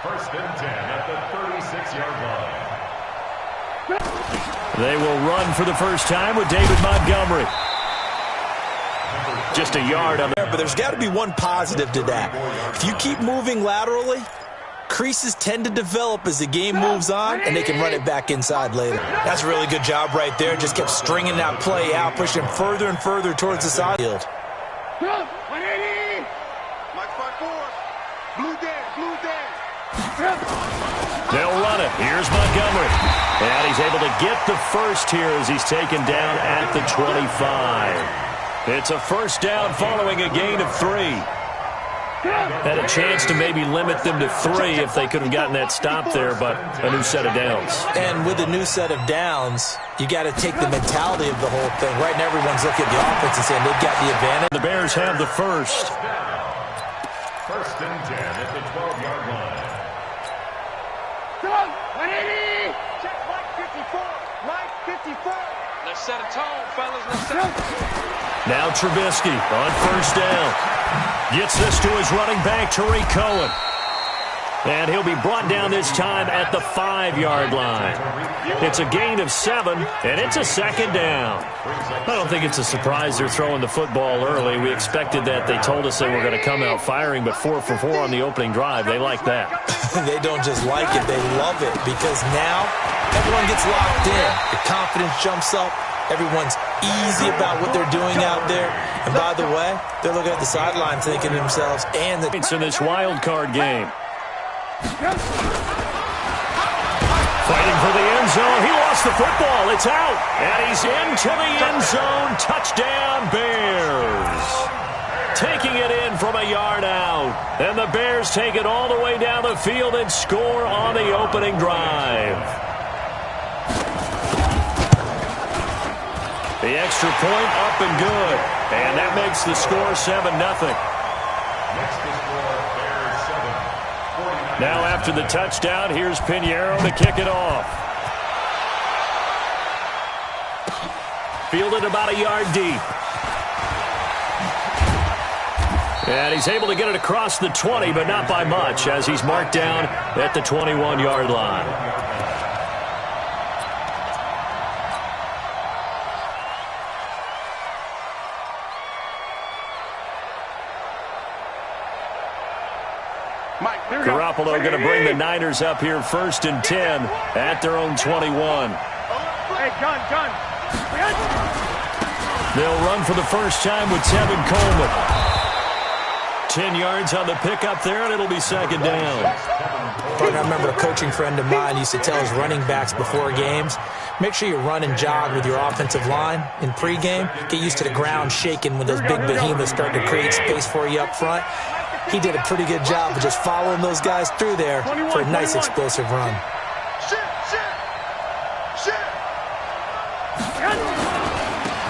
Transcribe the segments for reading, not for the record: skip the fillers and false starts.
First and 10 at the 36-yard line. They will run for the first time with David Montgomery. Just a yard on there. But there's got to be one positive to that. If you keep moving laterally, creases tend to develop as the game moves on, and they can run it back inside later. That's a really good job right there. Just kept stringing that play out, pushing further and further towards the side field. 180. Mike 5-4. Blue Dan, blue Dan. They'll run it. Here's Montgomery. And he's able to get the first here as he's taken down at the 25. It's a first down following a gain of 3. Had a chance to maybe limit them to 3 if they could have gotten that stop there, but a new set of downs. And with a new set of downs, you got to take the mentality of the whole thing. Right now, everyone's looking at the offense and saying they've got the advantage. The Bears have the first. First and 10 at the 12-yard line. 180. Check Mike 54. Mike 54. Let's set a tone, fellas. Let's set a tone. Now Trubisky on first down. Gets this to his running back, Tariq Cohen. And he'll be brought down this time at the 5-yard line. It's a gain of 7, and it's a second down. I don't think it's a surprise they're throwing the football early. We expected that. They told us they were going to come out firing, but 4 for 4 on the opening drive. They like that. They don't just like it, they love it, because now everyone gets locked in. The confidence jumps up. Everyone's easy about what they're doing out there. And by the way, they're looking at the sideline thinking to themselves, and it's in this wild card game. Fighting for the end zone. He lost the football. It's out. And he's into the end zone. Touchdown, Bears. Taking it in from a yard out. And the Bears take it all the way down the field and score on the opening drive. The extra point up and good. And that makes the score 7-0. Next to score, Bears 7. Now after the touchdown, here's Pinheiro to kick it off. Fielded about a yard deep. And he's able to get it across the 20, but not by much, as he's marked down at the 21-yard line. Garoppolo going to bring the Niners up here first and 10 at their own 21. Hey, gun. They'll run for the first time with Tevin Coleman. 10 yards on the pickup there, and it'll be second down. I remember a coaching friend of mine used to tell his running backs before games, make sure you run and jog with your offensive line in pregame. Get used to the ground shaking when those big behemoths start to create space for you up front. He did a pretty good job of just following those guys through there for a nice explosive run.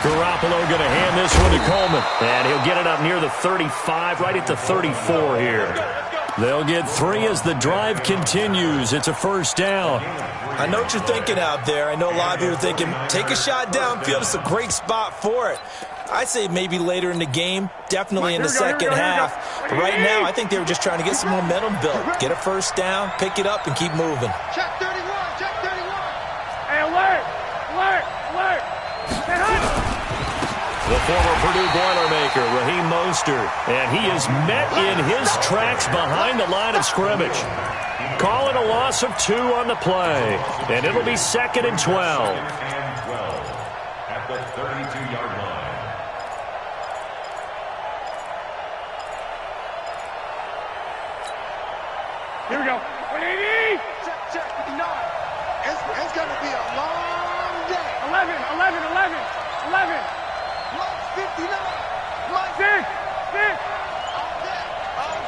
Garoppolo going to hand this one to Coleman. And he'll get it up near the 35, right at the 34 here. They'll get 3 as the drive continues. It's a first down. I know what you're thinking out there. I know a lot of you are thinking, take a shot downfield. It's a great spot for it. I'd say maybe later in the game, definitely in the second half. But right now, I think they were just trying to get some momentum built. Get a first down, pick it up, and keep moving. Check 31, check 31. Hey, alert. The former Purdue Boilermaker, Raheem Mostert, and he is met in his tracks behind the line of scrimmage. Calling a loss of 2 on the play, and it'll be second and 12. At the 32-yard line. Here we go. 180. Check 59. It's going to be a long day. 11. 159. 6.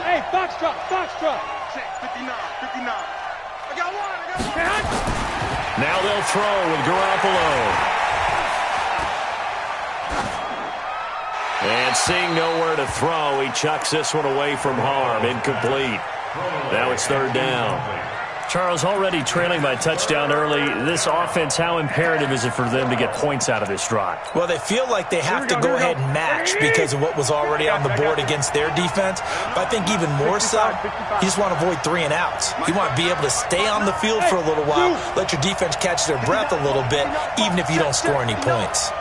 Hey, Foxtrot. Check 59. I got one. Now they'll throw with Garoppolo. And seeing nowhere to throw, he chucks this one away from harm. Incomplete. Now it's third down. Charles, already trailing by touchdown early. This offense, how imperative is it for them to get points out of this drive? Well, they feel like they have to go ahead and match because of what was already on the board against their defense. But I think even more so, you just want to avoid 3 and outs. You want to be able to stay on the field for a little while, let your defense catch their breath a little bit, even if you don't score any points.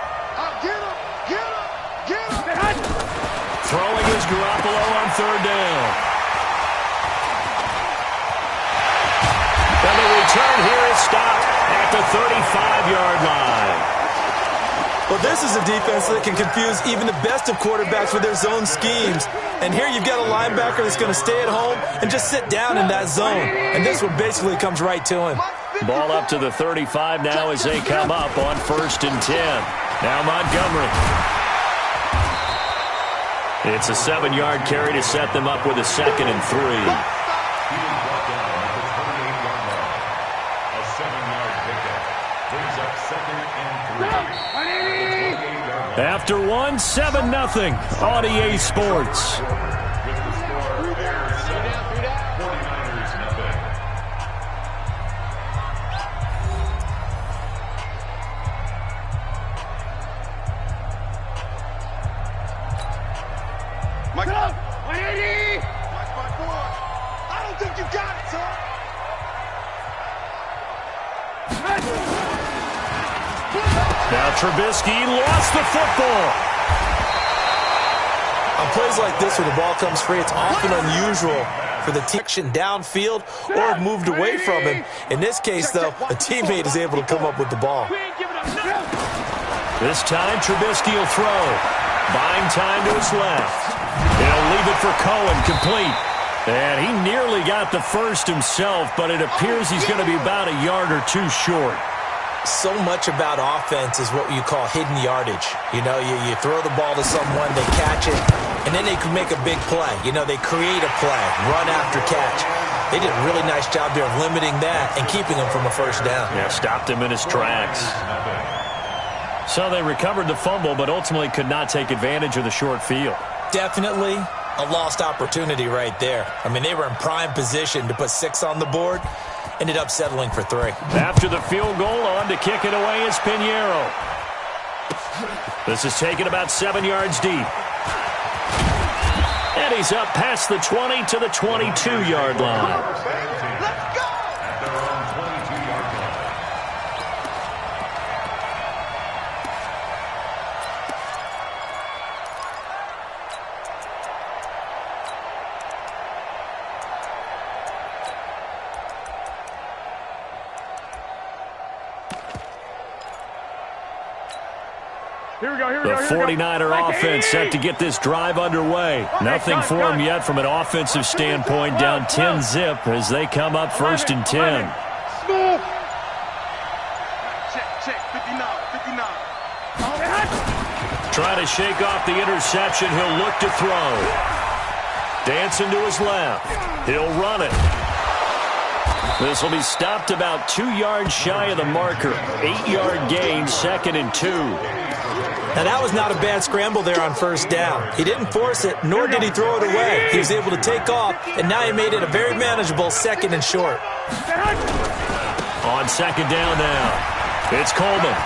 Throwing is Garoppolo on 3rd down. And the return here is stopped at the 35-yard line. Well, this is a defense that can confuse even the best of quarterbacks with their zone schemes. And here you've got a linebacker that's going to stay at home and just sit down in that zone. And this one basically comes right to him. Ball up to the 35 now as they come up on 1st and 10. Now Montgomery. It's a 7-yard carry to set them up with a 2nd and 3. After 1, 7-0 on EA Sports. Mike up! 180! I don't think you got it, sir! Now Trubisky lost the football. On plays like this where the ball comes free, it's often unusual for the action downfield or moved away from him. In this case, though, a teammate is able to come up with the ball. This time Trubisky will throw. Buying time to his left. He'll leave it for Cohen, complete. And he nearly got the first himself, but it appears he's going to be about a yard or 2 short. So much about offense is what you call hidden yardage. You know, you throw the ball to someone, they catch it, and then they can make a big play. You know, they create a play, run after catch. They did a really nice job there of limiting that and keeping him from a 1st down. Yeah, stopped him in his tracks. So they recovered the fumble, but ultimately could not take advantage of the short field. Definitely a lost opportunity right there. I mean, they were in prime position to put 6 on the board. Ended up settling for 3. After the field goal, on to kick it away is Pinheiro. This is taken about 7 yards deep. And he's up past the 20 to the 22-yard line. Let's go! The 49er offense set to get this drive underway. Nothing for them yet from an offensive standpoint. Down 10-zip as they come up 1st and 10. Check, 59. Trying to shake off the interception. He'll look to throw. Dancing to his left. He'll run it. This will be stopped about 2 yards shy of the marker. 8-yard gain, 2nd and 2. Now, that was not a bad scramble there on 1st down. He didn't force it, nor did he throw it away. He was able to take off, and now he made it a very manageable 2nd and short. On 2nd down now, it's Coleman.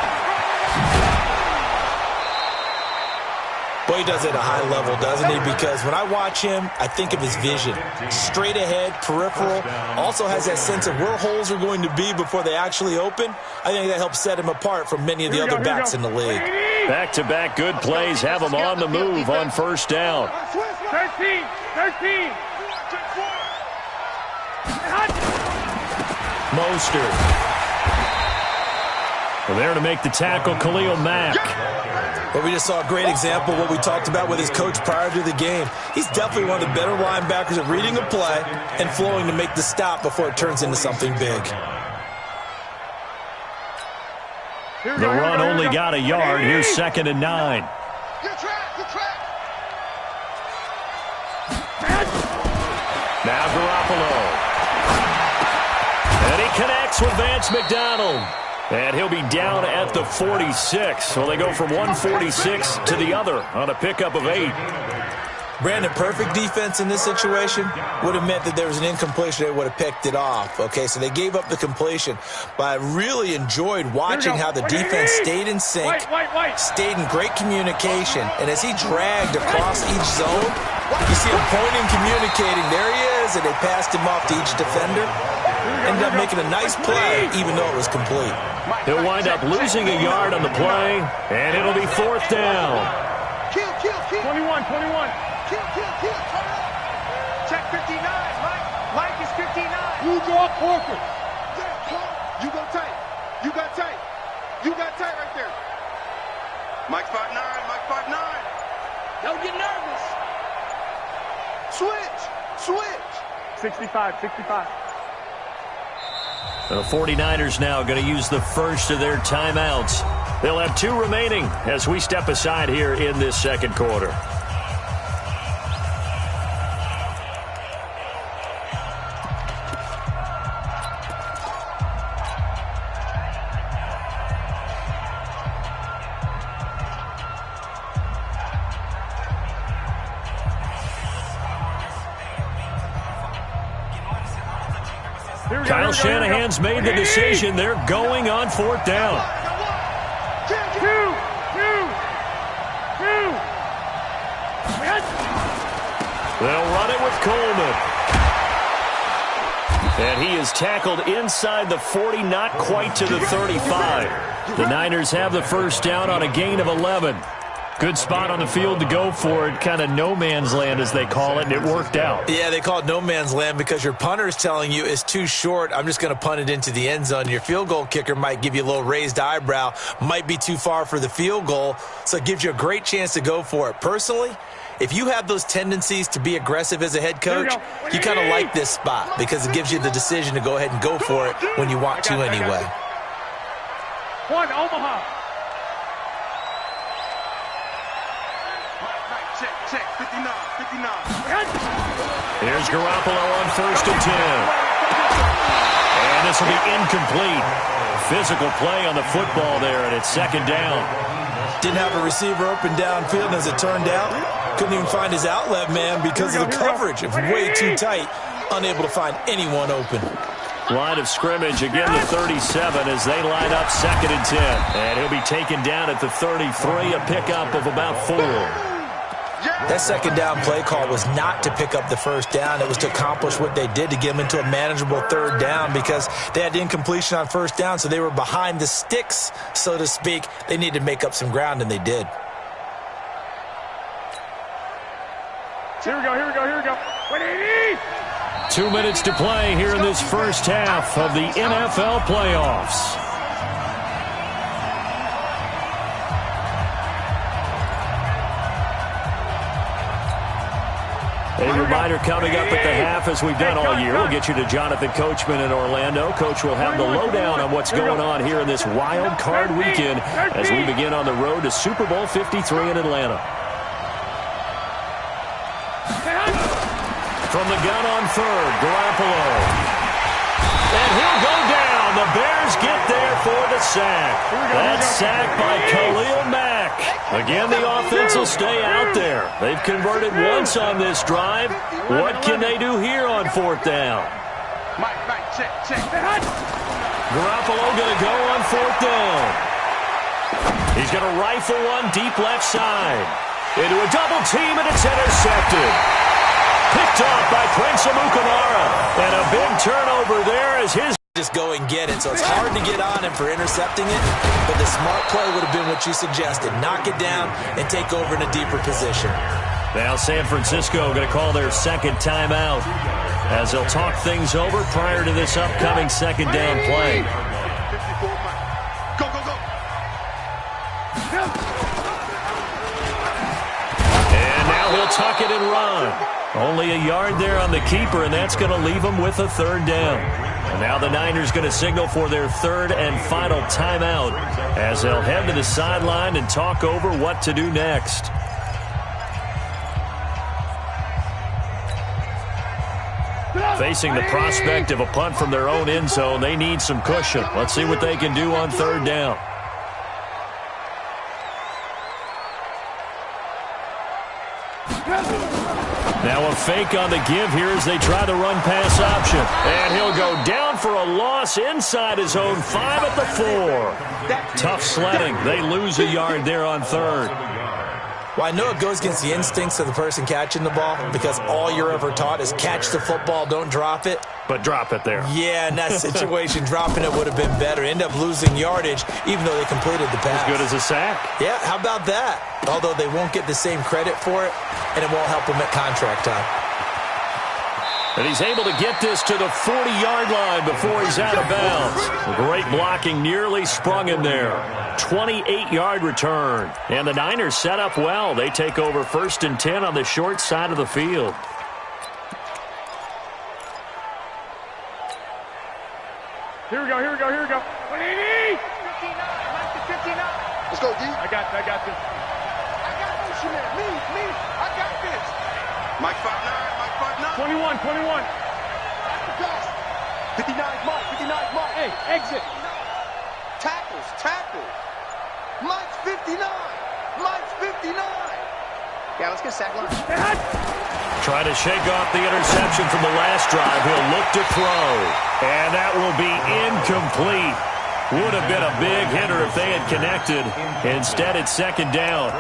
Boy, he does it at a high level, doesn't he? Because when I watch him, I think of his vision. Straight ahead, peripheral. Also has that sense of where holes are going to be before they actually open. I think that helps set him apart from many of the other backs in the league. Back-to-back good plays have him on the move on 1st down. 13. Mostert. There to make the tackle, Khalil Mack. But we just saw a great example of what we talked about with his coach prior to the game. He's definitely one of the better linebackers at reading a play and flowing to make the stop before it turns into something big. The run only got a yard. Here's 2nd and 9. Good track. Now Garoppolo. And he connects with Vance McDonald. And he'll be down at the 46. So they go from 146 to the other on a pickup of 8. Brandon, perfect defense in this situation would have meant that there was an incompletion. They would have picked it off. Okay, so they gave up the completion. But I really enjoyed watching how the defense stayed in sync, stayed in great communication. And as he dragged across each zone, you see him pointing, communicating. There he is, and they passed him off to each defender. Ended up making a nice play, even though it was complete. He'll wind up losing a yard on the play, and it'll be 4th down. 21. Check 59. Mike is 59. You draw corporate. You go tight. You got tight. You got tight right there. Mike's 5'9". Mike's 5'9". Don't get nervous. Switch. 65. The 49ers now going to use the first of their timeouts. They'll have 2 remaining as we step aside here in this second quarter. Kyle Shanahan's made the decision. They're going on 4th down. Two. They'll run it with Coleman. And he is tackled inside the 40, not quite to the 35. The Niners have the first down on a gain of 11. Good spot on the field to go for it, kind of no man's land as they call it, and it worked out. Yeah, they call it no man's land because your punter is telling you it's too short. I'm just going to punt it into the end zone. Your field goal kicker might give you a little raised eyebrow, might be too far for the field goal, so it gives you a great chance to go for it. Personally, if you have those tendencies to be aggressive as a head coach, you kind of like this spot because it gives you the decision to go ahead and go for it when you want to anyway. One, Omaha. Check, 59. Here's Garoppolo on 1st and 10. And this will be incomplete. Physical play on the football there, and it's 2nd down. Didn't have a receiver open downfield, and as it turned out, couldn't even find his outlet man because of the coverage. It was way too tight, unable to find anyone open. Line of scrimmage, again the 37 as they line up 2nd and 10. And he'll be taken down at the 33, a pickup of about 4. That 2nd down play call was not to pick up the first down. It was to accomplish what they did to get them into a manageable 3rd down because they had incompletion on 1st down, so they were behind the sticks, so to speak. They needed to make up some ground, and they did. Here we go. 180. 2 minutes to play here in this first half of the NFL playoffs. A reminder coming up at the half, as we've done all year. We'll get you to Jonathan Coachman in Orlando. Coach will have the lowdown on what's going on here in this wild card weekend as we begin on the road to Super Bowl 53 in Atlanta. From the gun on 3rd, Garoppolo. And he'll go down. The Bears get there for the sack. That sack by Khalil Mack. Again, the offense will stay out there. They've converted once on this drive. What can they do here on 4th down? Mike, check. Garoppolo going to go on 4th down. He's going to rifle one deep left side. Into a double team, and it's intercepted. Picked off by Prince Amukamara. And a big turnover there as his just go and get it, so it's hard to get on him for intercepting it, but the smart play would have been what you suggested. Knock it down and take over in a deeper position. Now San Francisco going to call their 2nd timeout as they'll talk things over prior to this upcoming 2nd down play. Go. And now he'll tuck it and run. Only a yard there on the keeper, and that's going to leave him with a 3rd down. And now the Niners going to signal for their 3rd and final timeout as they'll head to the sideline and talk over what to do next. Facing the prospect of a punt from their own end zone, they need some cushion. Let's see what they can do on 3rd down. Now a fake on the give here as they try the run-pass option. And he'll go down for a loss inside his own 5 at the 4. Tough sledding. They lose a yard there on 3rd. Well, I know it goes against the instincts of the person catching the ball because all you're ever taught is catch the football, don't drop it. But drop it there. Yeah, in that situation, dropping it would have been better. End up losing yardage, even though they completed the pass. As good as a sack. Yeah, how about that? Although they won't get the same credit for it, and it won't help them at contract time. And he's able to get this to the 40-yard line before he's out of bounds. Great blocking, nearly sprung him there. 28-yard return. And the Niners set up well. They take over 1st and 10 on the short side of the field. Here we go. 59, Mike to 59. Let's go, D. I got this. I got this, you man. Me. I got this. Mike 5'9", Mike 5'9". 21. That's the pass. 59, Mike. Hey, exit. Tackle. Mike's 59. Yeah, let's get sack line. Try to shake off the interception from the last drive. He'll look to throw. And that will be incomplete. Would have been a big hitter if they had connected. Instead, it's 2nd down.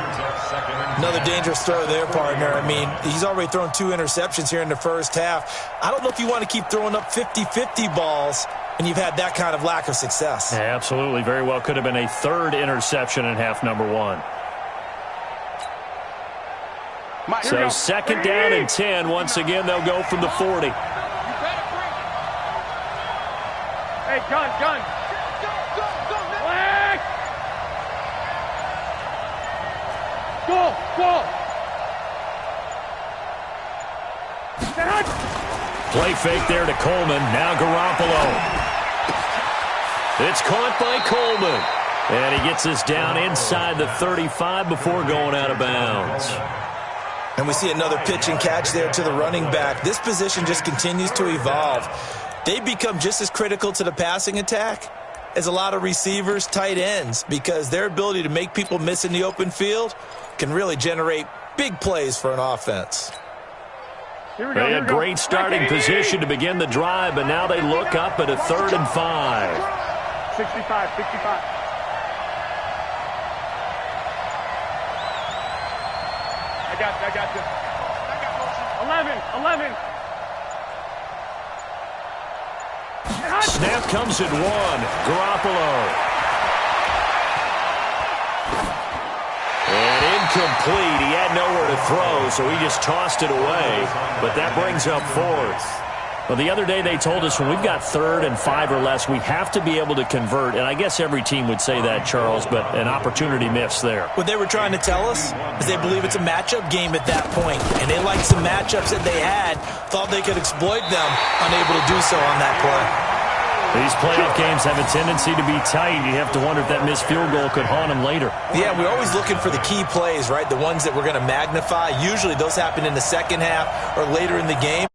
Another dangerous throw there, partner. I mean, he's already thrown 2 interceptions here in the first half. I don't know if you want to keep throwing up 50-50 balls and you've had that kind of lack of success. Yeah, absolutely. Very well could have been a 3rd interception in half number 1. So 2nd down and 10. Once again, they'll go from the 40. Hey, gun. Black. Go. Play fake there to Coleman. Now Garoppolo. It's caught by Coleman. And he gets us down inside the 35 before going out of bounds. And we see another pitch and catch there to the running back. This position just continues to evolve. They become just as critical to the passing attack as a lot of receivers, tight ends, because their ability to make people miss in the open field can really generate big plays for an offense. They had great starting position to begin the drive, but now they look up at a 3rd and 5. 65. I got this. 11. Snap comes at 1. Garoppolo. And incomplete. He had nowhere to throw, so he just tossed it away. But that brings up 4th. Well, the other day they told us when we've got 3rd and 5 or less, we have to be able to convert. And I guess every team would say that, Charles, but an opportunity missed there. What they were trying to tell us is they believe it's a matchup game at that point. And they liked some matchups that they had, thought they could exploit them, unable to do so on that play. These playoff games have a tendency to be tight. You have to wonder if that missed field goal could haunt them later. Yeah, we're always looking for the key plays, right? The ones that we're going to magnify. Usually those happen in the second half or later in the game.